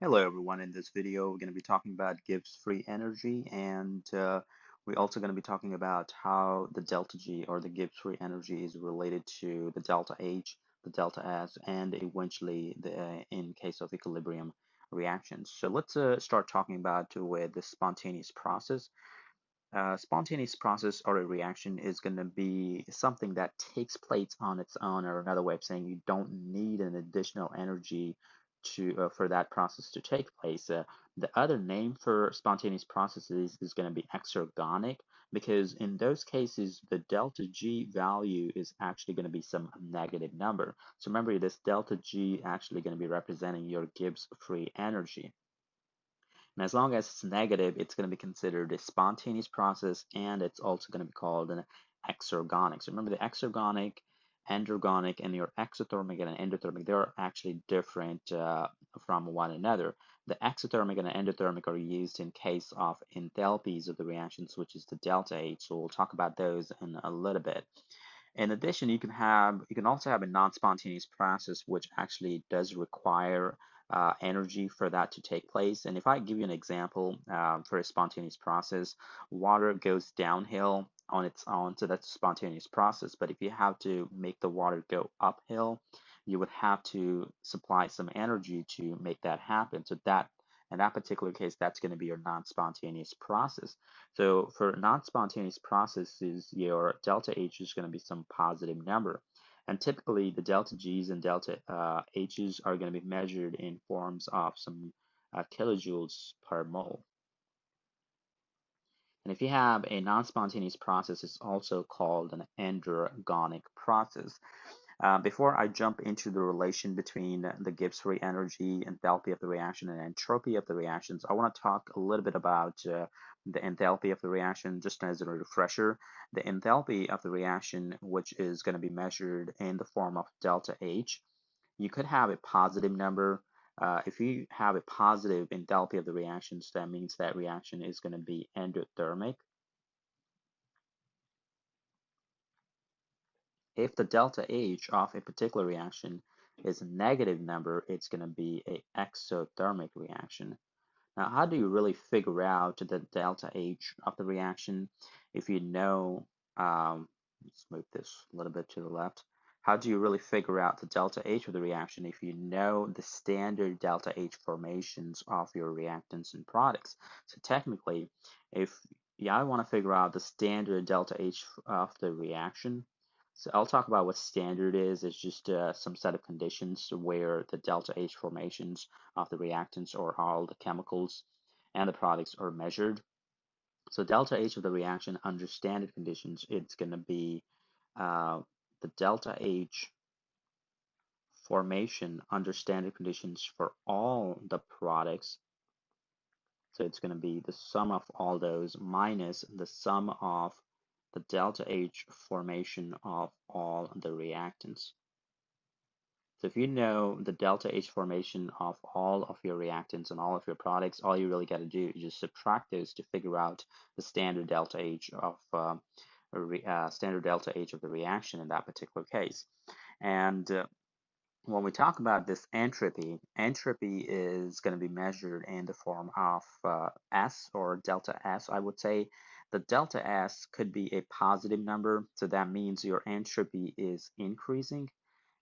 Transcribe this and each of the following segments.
Hello everyone, in this video we're going to be talking about Gibbs Free Energy and we're also going to be talking about how the delta G or the Gibbs Free Energy is related to the delta H, the delta S, and eventually in case of equilibrium reactions. So let's start talking about with the spontaneous process. Spontaneous process or a reaction is going to be something that takes place on its own, or another way of saying you don't need an additional energy for that process to take place. The other name for spontaneous processes is going to be exergonic, because in those cases the delta G value is actually going to be some negative number. So remember, this delta G actually going to be representing your Gibbs free energy. And as long as it's negative, it's going to be considered a spontaneous process, and it's also going to be called an exergonic. So remember, the exergonic, endergonic, and your exothermic and endothermic, they're actually different from one another. The exothermic and the endothermic are used in case of enthalpies of the reactions, which is the delta H. So we'll talk about those in a little bit. In addition, you can also have a non-spontaneous process, which actually does require energy for that to take place. And if I give you an example for a spontaneous process, water goes downhill on its own, so that's a spontaneous process. But if you have to make the water go uphill, you would have to supply some energy to make that happen. So that in that particular case, that's going to be your non-spontaneous process. So for non-spontaneous processes, your delta H is going to be some positive number. And typically, the delta G's and delta H's are going to be measured in forms of some kilojoules per mole. And if you have a non-spontaneous process, it's also called an endergonic process. Before I jump into the relation between the Gibbs free energy, enthalpy of the reaction, and entropy of the reactions, I want to talk a little bit about the enthalpy of the reaction, just as a refresher. The enthalpy of the reaction, which is going to be measured in the form of delta H, you could have a positive number. If you have a positive enthalpy of the reactions, that means that reaction is going to be endothermic. If the delta H of a particular reaction is a negative number, it's going to be an exothermic reaction. Now, how do you really figure out the delta H of the reaction if you know, let's move this a little bit to the left. How do you really figure out the delta H of the reaction if you know the standard delta H formations of your reactants and products? So technically, if I want to figure out the standard delta H of the reaction, so I'll talk about what standard is. It's just some set of conditions where the delta H formations of the reactants or all the chemicals and the products are measured. So delta H of the reaction under standard conditions, it's going to be the delta H formation under standard conditions for all the products. So it's going to be the sum of all those minus the sum of the delta H formation of all the reactants. So if you know the delta H formation of all of your reactants and all of your products, all you really got to do is just subtract those to figure out the standard delta H of standard delta H of the reaction in that particular case. And when we talk about this entropy, entropy is going to be measured in the form of S or delta S, I would say. The delta S could be a positive number, so that means your entropy is increasing.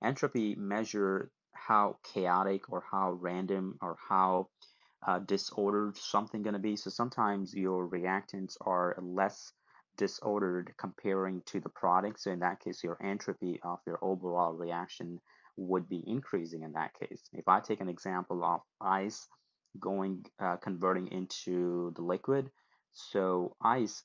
Entropy measure how chaotic or how random or how disordered something going to be. So sometimes your reactants are less disordered comparing to the product. So in that case, your entropy of your overall reaction would be increasing in that case. If I take an example of ice converting into the liquid, so ice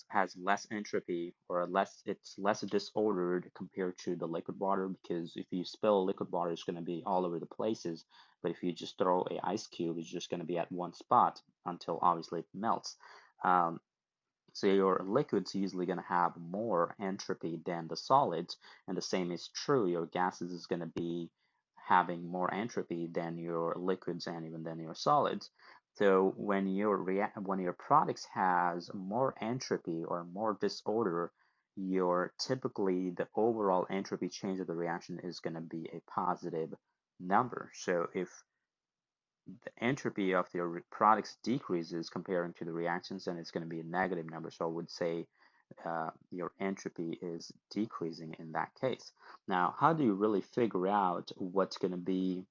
has less entropy or it's less disordered compared to the liquid water, because if you spill liquid water, it's going to be all over the places. But if you just throw a ice cube, it's just going to be at one spot until obviously it melts. Um, so your liquid's usually going to have more entropy than the solids, and the same is true. Your gases is going to be having more entropy than your liquids and even than your solids. So when your products has more entropy or more disorder, your typically the overall entropy change of the reaction is going to be a positive number. So if the entropy of your products decreases comparing to the reactants, then it's going to be a negative number. So I would say your entropy is decreasing in that case. Now, how do you really figure out what's going to be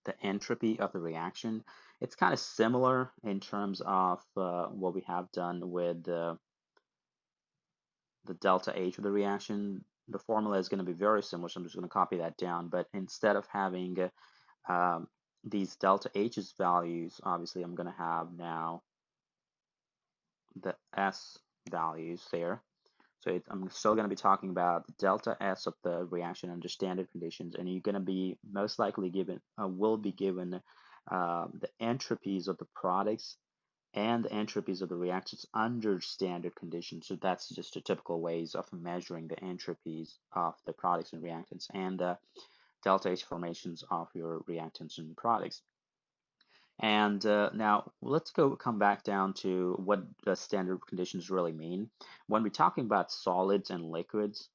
the entropy of the reaction? It's kind of similar in terms of what we have done with the delta H of the reaction. The formula is going to be very similar, so I'm just going to copy that down. But instead of having these delta H's values, obviously I'm going to have now the S values there. So I'm still going to be talking about the delta S of the reaction under standard conditions, and you're going to be most likely given, will be given the entropies of the products and the entropies of the reactions under standard conditions. So that's just a typical ways of measuring the entropies of the products and reactants and the delta H formations of your reactants and products. And now let's come back down to what the standard conditions really mean. When we're talking about solids and liquids,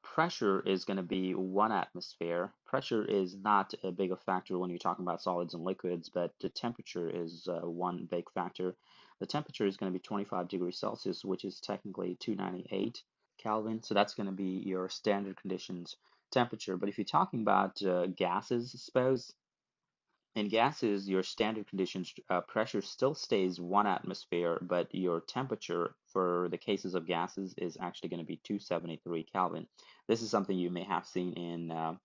pressure is going to be 1 atmosphere. Pressure is not a big a factor when you're talking about solids and liquids, but the temperature is one big factor. The temperature is going to be 25 degrees Celsius, which is technically 298 Kelvin. So that's going to be your standard conditions temperature. But if you're talking about gases, suppose in gases, your standard conditions pressure still stays 1 atmosphere, but your temperature for the cases of gases is actually going to be 273 Kelvin. This is something you may have seen in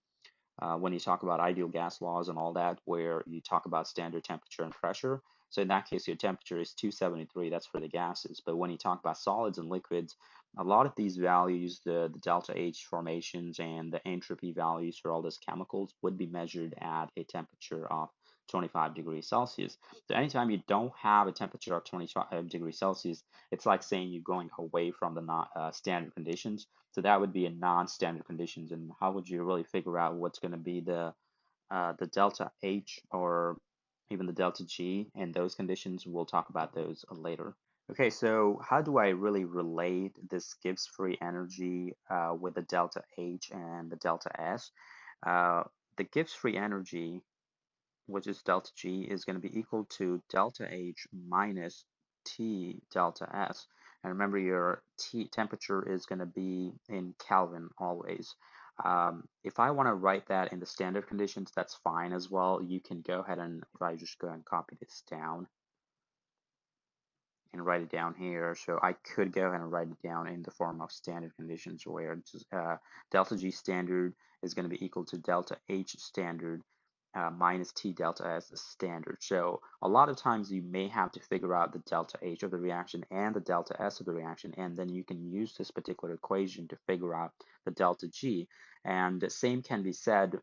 when you talk about ideal gas laws and all that, where you talk about standard temperature and pressure. So in that case, your temperature is 273. That's for the gases. But when you talk about solids and liquids, a lot of these values, the delta H formations and the entropy values for all those chemicals would be measured at a temperature of 25 degrees Celsius. So anytime you don't have a temperature of 25 degrees Celsius, it's like saying you're going away from the standard conditions. So that would be a non-standard conditions. And how would you really figure out what's going to be the delta H or even the delta G in those conditions? We'll talk about those later. Okay, so how do I really relate this Gibbs free energy with the delta H and the delta S? Uh, the Gibbs free energy, which is delta G, is going to be equal to delta H minus T delta S. And remember, your T temperature is going to be in Kelvin always. If I want to write that in the standard conditions, that's fine as well. You can go ahead and, if I just go and copy this down and write it down here, so I could go ahead and write it down in the form of standard conditions where delta G standard is going to be equal to delta H standard minus T delta S standard. So a lot of times you may have to figure out the delta H of the reaction and the delta S of the reaction, and then you can use this particular equation to figure out the delta G. And the same can be said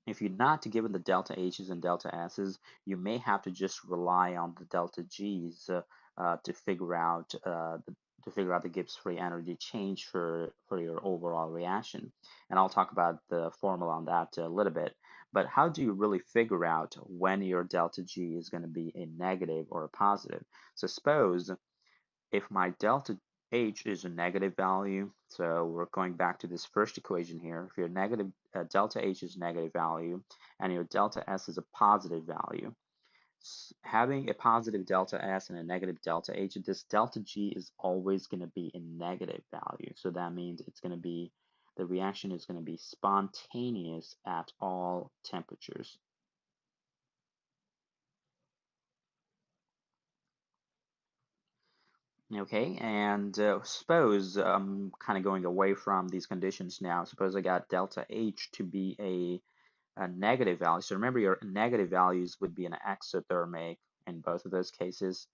if you're not given the delta H's and delta S's, you may have to just rely on the delta G's to figure out the Gibbs free energy change for your overall reaction. And I'll talk about the formula on that a little bit. But how do you really figure out when your delta G is going to be a negative or a positive? So suppose if my delta H is a negative value, so we're going back to this first equation here. If your negative delta H is a negative value and your delta S is a positive value, having a positive delta S and a negative delta H, this delta G is always going to be a negative value. So that means it's going to be, the reaction is going to be spontaneous at all temperatures. Okay, and suppose I'm kind of going away from these conditions now. Suppose I got delta H to be a negative value. So remember, your negative values would be an exothermic in both of those cases,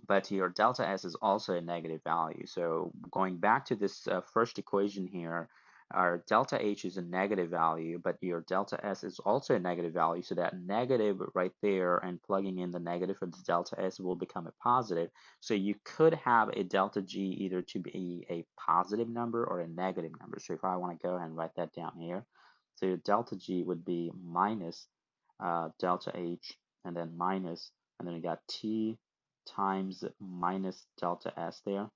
but your delta S is also a negative value. So going back to this first equation here, our delta H is a negative value, but your delta S is also a negative value. So that negative right there and plugging in the negative for the delta S will become a positive. So you could have a delta G either to be a positive number or a negative number. So if I want to go ahead and write that down here, so your delta G would be minus delta H and then minus, and then you got T times minus delta S there.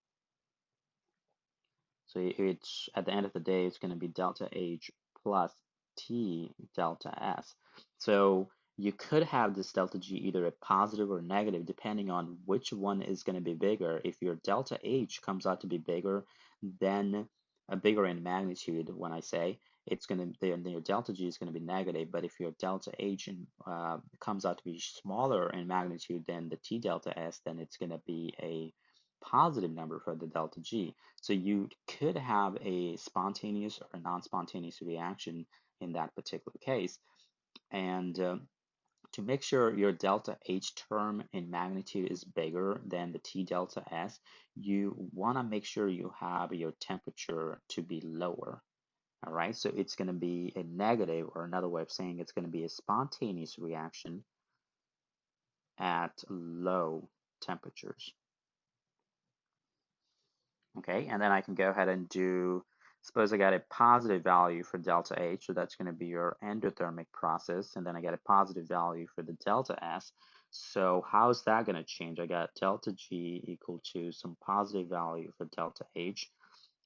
So it's at the end of the day, it's going to be delta H plus T delta S. So you could have this delta G either a positive or negative depending on which one is going to be bigger. If your delta H comes out to be bigger, then bigger in magnitude, when I say it's going to, then your delta G is going to be negative. But if your delta H comes out to be smaller in magnitude than the T delta S, then it's going to be a positive number for the delta G. So you could have a spontaneous or a non-spontaneous reaction in that particular case. And to make sure your delta H term in magnitude is bigger than the T delta S, you want to make sure you have your temperature to be lower. All right, so it's going to be a negative, or another way of saying it's going to be a spontaneous reaction at low temperatures. Okay, and then I can go ahead and do, suppose I got a positive value for delta H, so that's going to be your endothermic process, and then I get a positive value for the delta S. So how's that going to change? I got delta G equal to some positive value for delta H,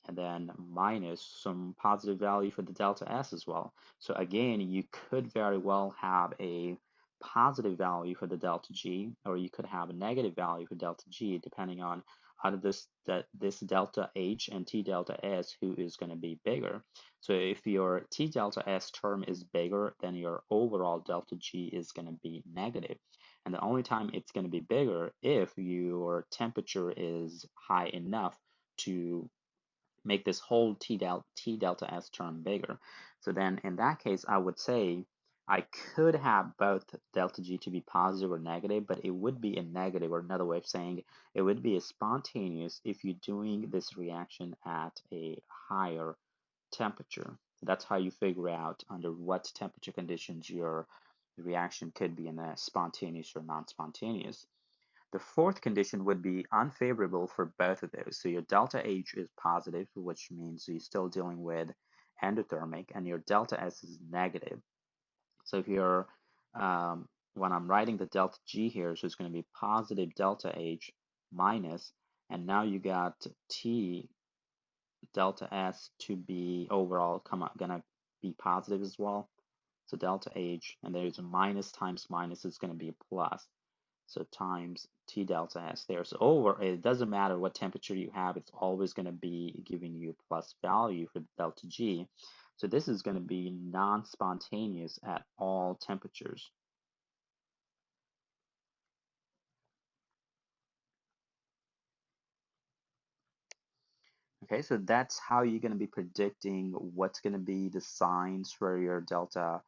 and then minus some positive value for the delta S as well. So again, you could very well have a positive value for the delta G, or you could have a negative value for delta G, depending on out of this delta H and T delta S, who is going to be bigger. So if your T delta S term is bigger, then your overall delta G is going to be negative. And the only time it's going to be bigger if your temperature is high enough to make this whole T delta S term bigger. So then in that case, I would say I could have both delta G to be positive or negative, but it would be a negative, or another way of saying it would be a spontaneous if you're doing this reaction at a higher temperature. So that's how you figure out under what temperature conditions your reaction could be in a spontaneous or non-spontaneous. The fourth condition would be unfavorable for both of those. So your delta H is positive, which means you're still dealing with endothermic, and your delta S is negative. So if you're, when I'm writing the delta G here, so it's going to be positive delta H minus, and now you got T delta S to be overall gonna be positive as well. So delta H, and there's a minus times minus is going to be a plus. So times T delta S there. So over, it doesn't matter what temperature you have, it's always going to be giving you a plus value for delta G. So this is going to be non-spontaneous at all temperatures. Okay, so that's how you're going to be predicting what's going to be the signs for your delta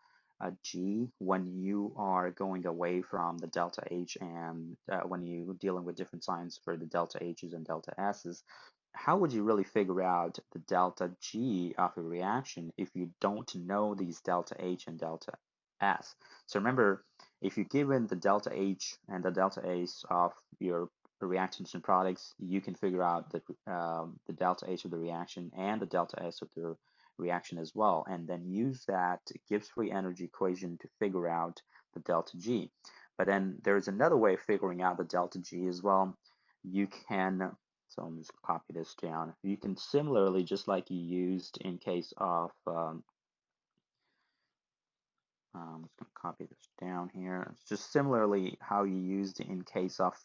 G when you are going away from the delta H, and when you're dealing with different signs for the delta H's and delta S's. How would you really figure out the delta G of a reaction if you don't know these delta H and delta S? So remember, if you're given the delta H and the delta S of your reactants and products, you can figure out the delta H of the reaction and the delta S of the reaction as well, and then use that Gibbs free energy equation to figure out the delta G. But then there's another way of figuring out the delta G as well. You can, so I'm just copy this down. You can similarly, just like you used in case of I'm just going to copy this down here. It's just similarly how you used in case of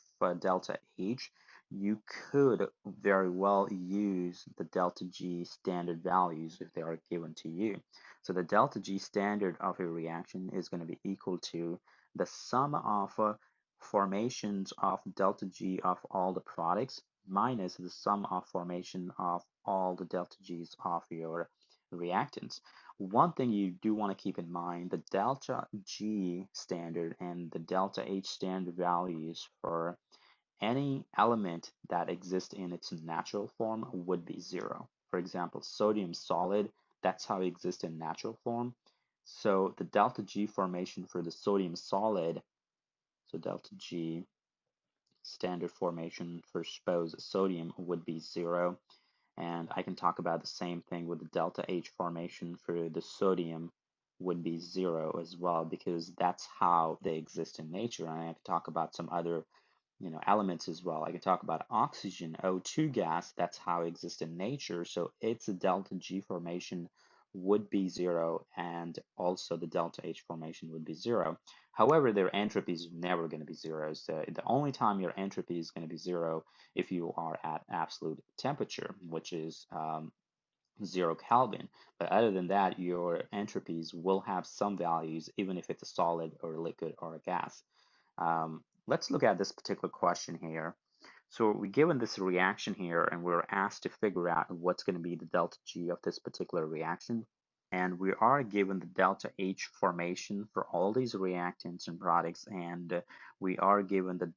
delta H, you could very well use the delta G standard values if they are given to you. So the delta G standard of a reaction is going to be equal to the sum of formations of delta G of all the products minus the sum of formation of all the delta G's of your reactants. One thing you do want to keep in mind, the delta G standard and the delta H standard values for any element that exists in its natural form would be zero. For example, sodium solid, that's how it exists in natural form. So the delta G formation for the sodium solid, so delta G standard formation for suppose sodium would be zero. And I can talk about the same thing with the delta H formation for the sodium would be zero as well, because that's how they exist in nature. And I can talk about some other elements as well. I can talk about oxygen, O2 gas, that's how it exists in nature. So its delta G formation would be zero, and also the delta H formation would be zero. However, their entropy is never going to be zero. So the only time your entropy is going to be zero if you are at absolute temperature, which is 0 Kelvin. But other than that, your entropies will have some values, even if it's a solid or a liquid or a gas. Let's look at this particular question here. So we're given this reaction here, and we're asked to figure out what's going to be the delta G of this particular reaction. And we are given the delta H formation for all these reactants and products, and we are given the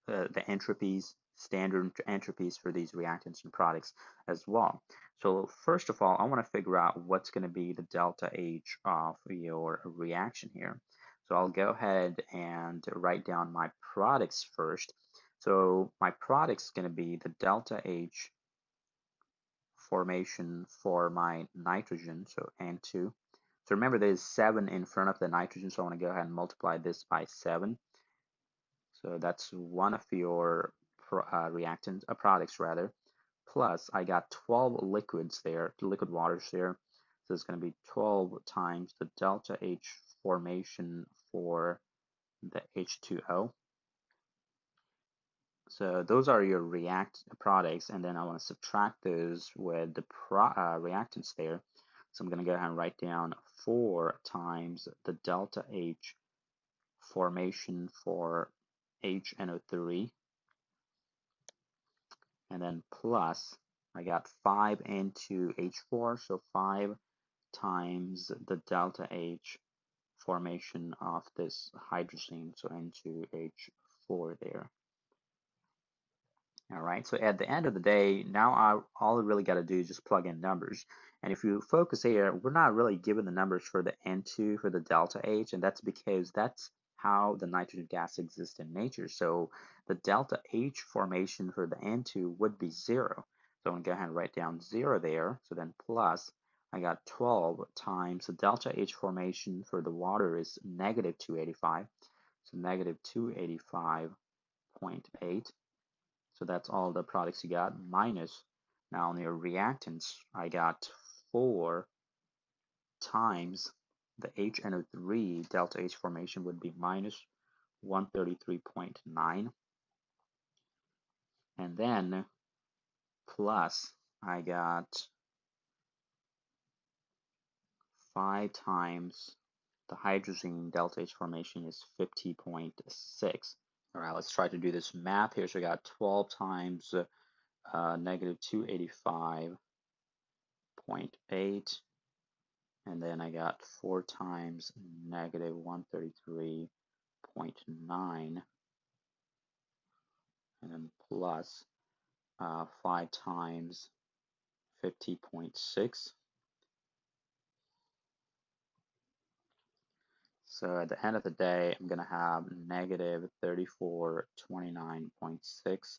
the entropies, standard entropies for these reactants and products as well. So first of all, I want to figure out what's going to be the delta H of your reaction here. So I'll go ahead and write down my products first. So my product's going to be the delta H formation for my nitrogen, so N2. So remember there's 7 in front of the nitrogen, so I want to go ahead and multiply this by 7. So that's one of your reactants, products rather. Plus, I got 12 liquids there, liquid waters there. So it's going to be 12 times the delta H formation for the H2O. So those are your react products, and then I want to subtract those with the reactants there. So I'm going to go ahead and write down 4 times the delta H formation for HNO3, and then plus I got 5 into H4, so 5 times the delta H formation of this hydrazine, so into H4 there. All right, so at the end of the day, now all I really got to do is just plug in numbers. And if you focus here, we're not really given the numbers for the N2 for the delta H, and that's because that's how the nitrogen gas exists in nature. So the delta H formation for the N2 would be 0. So I'm going to go ahead and write down 0 there. So then plus, I got 12 times the delta H formation for the water is negative 285. So negative 285.8. So that's all the products you got, minus, now on your reactants, I got 4 times the HNO3 delta H formation would be minus 133.9. And then plus, I got 5 times the hydrazine delta H formation is 50.6. All right, let's try to do this math here. So I got 12 times negative 285.8, and then I got 4 times negative 133.9, and then plus 5 times 50.6. So at the end of the day, I'm going to have negative 3429.6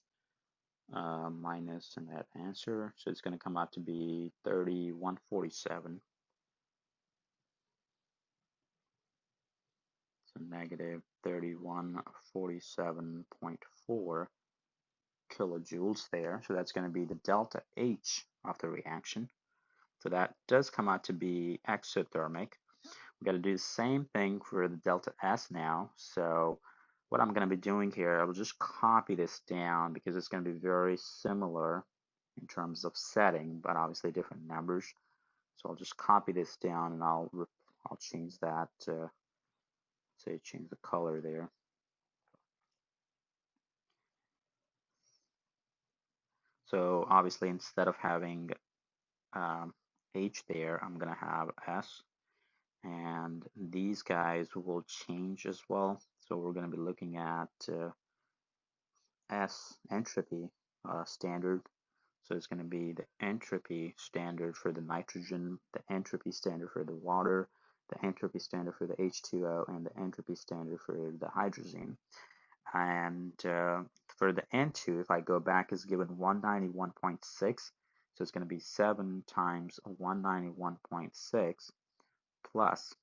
minus in that answer. So it's going to come out to be 3147. So negative 3147.4 kilojoules there. So that's going to be the delta H of the reaction. So that does come out to be exothermic. We've got to do the same thing for the delta S now. So what I'm going to be doing here, I will just copy this down because it's going to be very similar in terms of setting, but obviously different numbers. So I'll just copy this down, and I'll change that, say change the color there. So obviously instead of having H there, I'm going to have S. And these guys will change as well. So we're going to be looking at S entropy standard. So it's going to be the entropy standard for the nitrogen, the entropy standard for the water, the entropy standard for the H2O, and the entropy standard for the hydrazine. And for the N2, if I go back, is given 191.6. So it's going to be 7 times 191.6 plus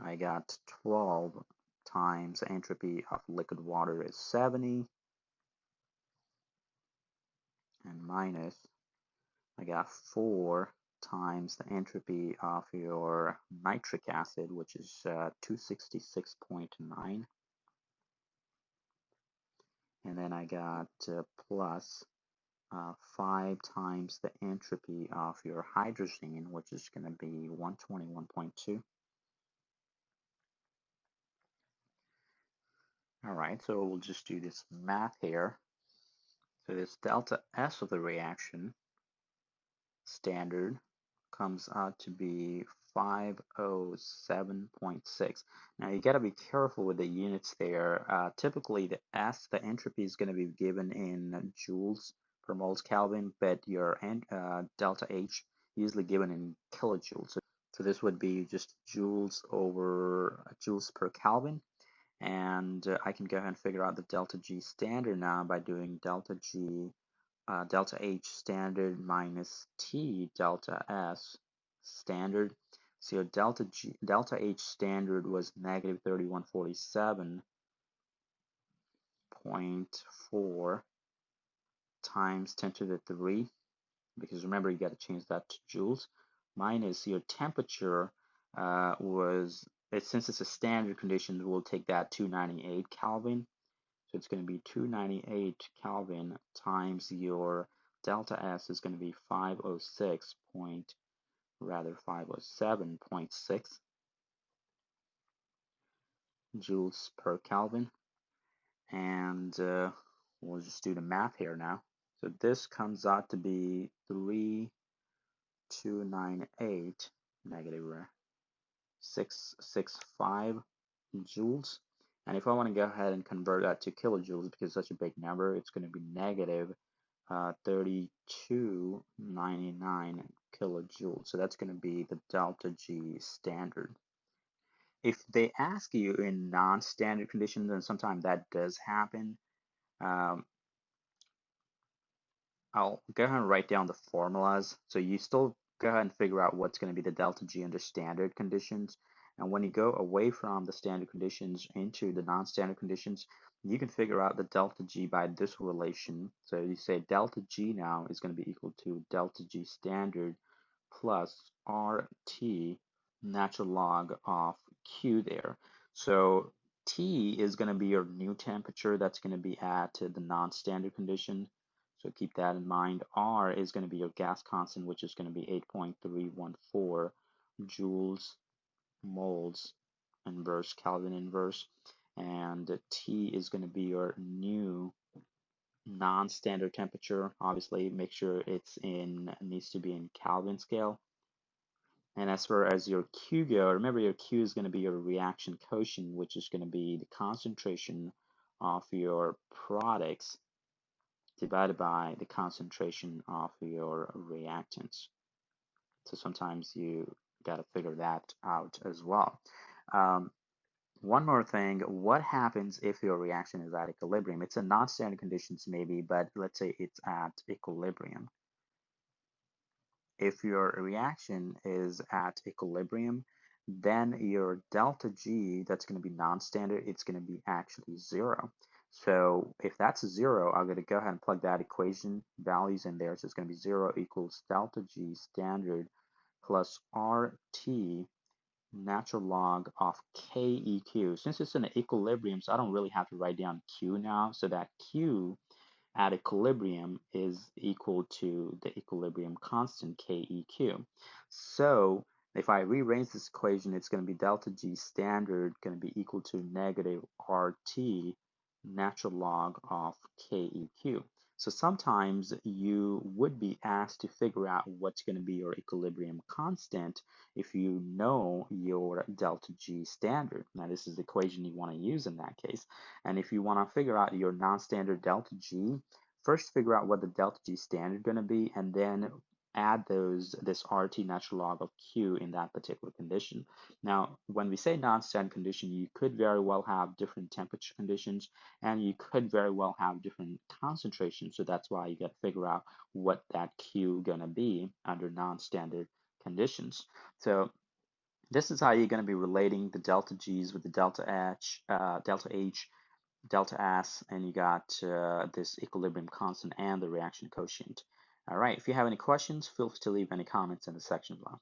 I got 12 times the entropy of liquid water is 70, and minus, I got 4 times the entropy of your nitric acid, which is 266.9. And then I got plus 5 times the entropy of your hydrogen, which is going to be 121.2. All right, so we'll just do this math here. So this delta S of the reaction standard comes out to be 507.6. Now you got to be careful with the units there. Typically the S, the entropy is going to be given in joules per moles Kelvin, but your delta H usually given in kilojoules. So this would be just joules over joules per Kelvin. And I can go ahead and figure out the delta G standard now by doing delta G delta H standard minus T delta S standard. So your delta H standard was negative 3147.4 times 10 to the 3, because remember you got to change that to joules, minus your temperature since it's a standard condition, we'll take that 298 Kelvin. So it's going to be 298 Kelvin times your delta S is going to be 507.6 joules per Kelvin. And we'll just do the math here now. So this comes out to be 3298 negative 665 joules. And if I want to go ahead and convert that to kilojoules, because it's such a big number, it's going to be negative 3299 kilojoules. So that's going to be the delta G standard. If they ask you in non-standard conditions, and sometimes that does happen, um, I'll go ahead and write down the formulas. So you still go ahead and figure out what's going to be the delta G under standard conditions. And when you go away from the standard conditions into the non-standard conditions, you can figure out the delta G by this relation. So you say delta G now is going to be equal to delta G standard plus RT natural log of Q there. So T is going to be your new temperature that's going to be at the non-standard condition. So keep that in mind. R is going to be your gas constant, which is going to be 8.314 joules moles inverse Kelvin inverse. And T is going to be your new non-standard temperature. Obviously, make sure needs to be in Kelvin scale. And as far as your Q go, remember your Q is going to be your reaction quotient, which is going to be the concentration of your products divided by the concentration of your reactants. So sometimes you got to figure that out as well. Um, one more thing, what happens if your reaction is at equilibrium? It's a non-standard conditions maybe, but let's say it's at equilibrium. If your reaction is at equilibrium, then your delta G, that's going to be non-standard, it's going to be actually 0. So if that's 0, I'm going to go ahead and plug that equation values in there. So it's going to be 0 equals delta G standard plus RT natural log of KEQ. Since it's in equilibrium, so I don't really have to write down Q now. So that Q at equilibrium is equal to the equilibrium constant KEQ. So if I rearrange this equation, it's going to be delta G standard going to be equal to negative RT natural log of KEQ. So sometimes you would be asked to figure out what's going to be your equilibrium constant if you know your delta G standard. Now this is the equation you want to use in that case. And if you want to figure out your non-standard delta G, first figure out what the delta G standard going to be, and then add this RT natural log of Q in that particular condition. Now, when we say non-standard condition, you could very well have different temperature conditions, and you could very well have different concentrations. So that's why you got to figure out what that Q going to be under non-standard conditions. So This is how you're going to be relating the delta G's with the delta H, delta S, and you got this equilibrium constant and the reaction quotient. All right, if you have any questions, feel free to leave any comments in the section below.